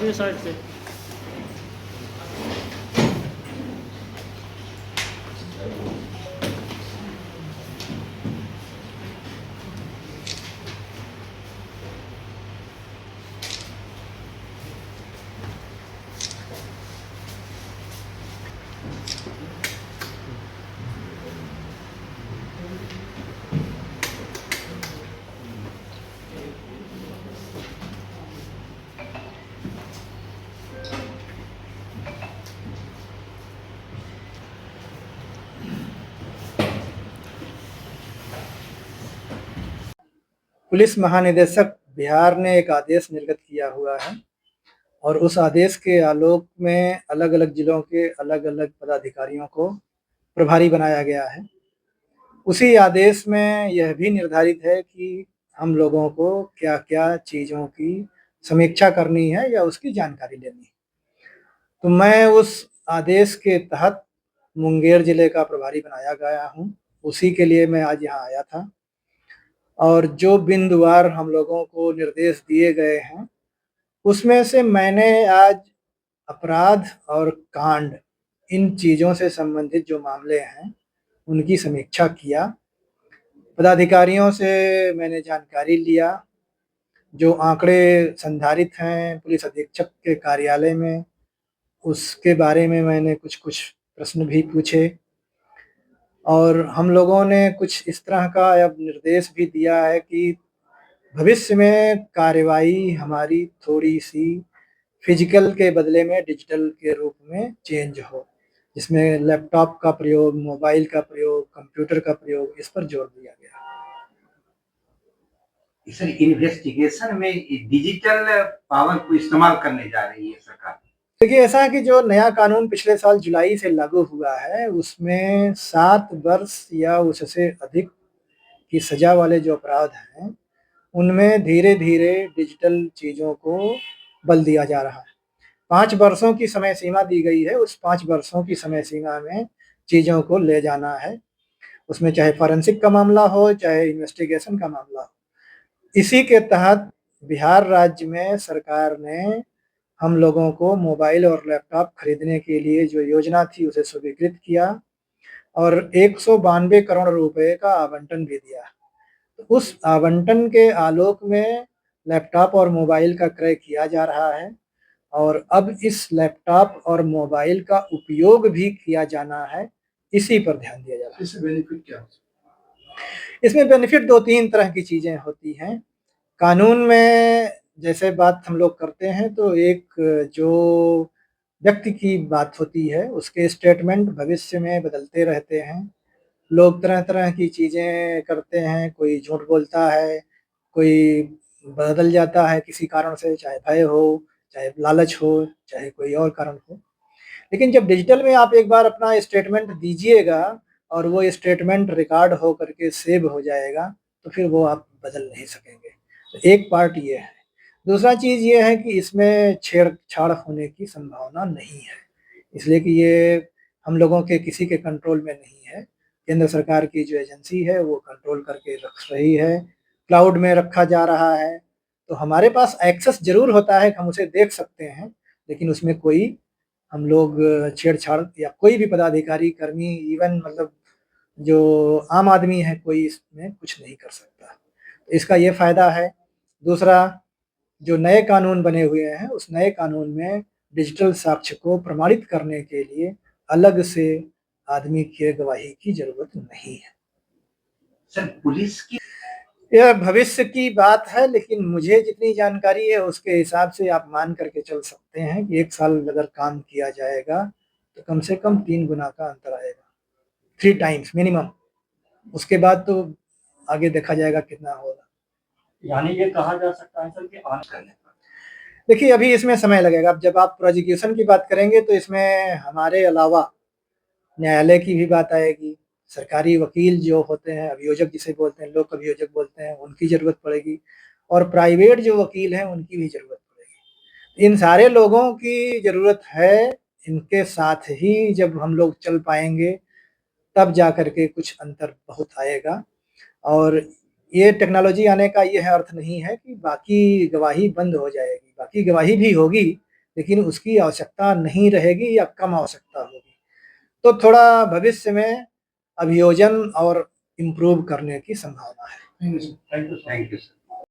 अभी साइड से। पुलिस महानिदेशक बिहार ने एक आदेश निर्गत किया हुआ है और उस आदेश के आलोक में अलग-अलग जिलों के अलग-अलग पदाधिकारियों को प्रभारी बनाया गया है। उसी आदेश में यह भी निर्धारित है कि हम लोगों को क्या-क्या चीज़ों की समीक्षा करनी है या उसकी जानकारी लेनी है। तो मैं उस आदेश के तहत मुंगेर जिले का प्रभारी बनाया गया हूँ। उसी के लिए मैं आज यहाँ आया था और जो बिंदुवार हम लोगों को निर्देश दिए गए हैं, उसमें से मैंने आज अपराध और कांड इन चीज़ों से संबंधित जो मामले हैं, उनकी समीक्षा किया। पदाधिकारियों से मैंने जानकारी लिया, जो आंकड़े संधारित हैं पुलिस अधीक्षक के कार्यालय में, उसके बारे में मैंने कुछ-कुछ प्रश्न भी पूछे और हम लोगों ने कुछ इस तरह का अब निर्देश भी दिया है कि भविष्य में कार्रवाई हमारी थोड़ी-सी फिजिकल के बदले में डिजिटल के रूप में चेंज हो, जिसमें लैपटॉप का प्रयोग, मोबाइल का प्रयोग, कंप्यूटर का प्रयोग, इस पर जोर दिया गया है। सर, इन्वेस्टिगेशन में डिजिटल पावर को इस्तेमाल करने जा रही है सरकार। देखिए, ऐसा है कि जो नया कानून पिछले साल जुलाई से लागू हुआ है, उसमें 7 वर्ष या उससे अधिक की सज़ा वाले जो अपराध हैं, उनमें धीरे-धीरे डिजिटल चीज़ों को बल दिया जा रहा है। 5 वर्षों की समय सीमा दी गई है, उस 5 वर्षों की समय सीमा में चीज़ों को ले जाना है। उसमें चाहे फॉरेंसिक का मामला हो, चाहे इन्वेस्टिगेशन का मामला हो। इसी के तहत बिहार राज्य में सरकार ने हम लोगों को मोबाइल और लैपटॉप खरीदने के लिए जो योजना थी, उसे स्वीकृत किया और 192 करोड़ रुपए का आवंटन भी दिया। उस आवंटन के आलोक में लैपटॉप और मोबाइल का क्रय किया जा रहा है और अब इस लैपटॉप और मोबाइल का उपयोग भी किया जाना है, इसी पर ध्यान दिया जा रहा है। इससे बेनिफिट क्या हो सकता है? इसमें बेनिफिट 2-3 तरह की चीज़ें होती हैं। कानून में जैसे बात हम लोग करते हैं तो एक जो व्यक्ति की बात होती है, उसके स्टेटमेंट भविष्य में बदलते रहते हैं। लोग तरह-तरह की चीज़ें करते हैं, कोई झूठ बोलता है, कोई बदल जाता है किसी कारण से, चाहे भय हो, चाहे लालच हो, चाहे कोई और कारण हो। लेकिन जब डिजिटल में आप एक बार अपना स्टेटमेंट दीजिएगा और वो स्टेटमेंट रिकॉर्ड हो करके सेव हो जाएगा, तो फिर वो आप बदल नहीं सकेंगे। तो एक पार्ट ये है। दूसरा चीज़ ये है कि इसमें छेड़छाड़ होने की संभावना नहीं है, इसलिए कि ये हम लोगों के किसी के कंट्रोल में नहीं है। केंद्र सरकार की जो एजेंसी है, वो कंट्रोल करके रख रही है, क्लाउड में रखा जा रहा है। तो हमारे पास एक्सेस ज़रूर होता है कि हम उसे देख सकते हैं, लेकिन उसमें कोई हम लोग छेड़छाड़ या कोई भी पदाधिकारी, कर्मी इवन मतलब जो आम आदमी है, कोई इसमें कुछ नहीं कर सकता। इसका ये फ़ायदा है। दूसरा, जो नए कानून बने हुए हैं, उस नए कानून में डिजिटल साक्ष्य को प्रमाणित करने के लिए अलग से आदमी की गवाही की ज़रूरत नहीं है। सर, पुलिस की यह भविष्य की बात है, लेकिन मुझे जितनी जानकारी है उसके हिसाब से आप मान करके चल सकते हैं कि 1 साल अगर काम किया जाएगा, तो कम से कम 3 गुना का अंतर आएगा, 3 टाइम्स मिनिमम। उसके बाद तो आगे देखा जाएगा कितना होगा। यानी ये कहा जा सकता है सर कि आने करने पर देखिए, अभी इसमें समय लगेगा। अब जब आप प्रोसिक्यूशन की बात करेंगे, तो इसमें हमारे अलावा न्यायालय की भी बात आएगी, सरकारी वकील जो होते हैं, अभियोजक जिसे बोलते हैं, लोक अभियोजक बोलते हैं, उनकी ज़रूरत पड़ेगी और प्राइवेट जो वकील हैं, उनकी भी ज़रूरत पड़ेगी। इन सारे लोगों की ज़रूरत है, इनके साथ ही जब हम लोग चल पाएँगे, तब जा कर के कुछ अंतर बहुत आएगा और ये टेक्नोलॉजी आने का ये अर्थ नहीं है कि बाकी गवाही बंद हो जाएगी, बाकी गवाही भी होगी, लेकिन उसकी आवश्यकता नहीं रहेगी या कम आवश्यकता होगी। तो थोड़ा भविष्य में अभियोजन और इम्प्रूव करने की संभावना है। Thank you sir. Thank you sir. Thank you sir.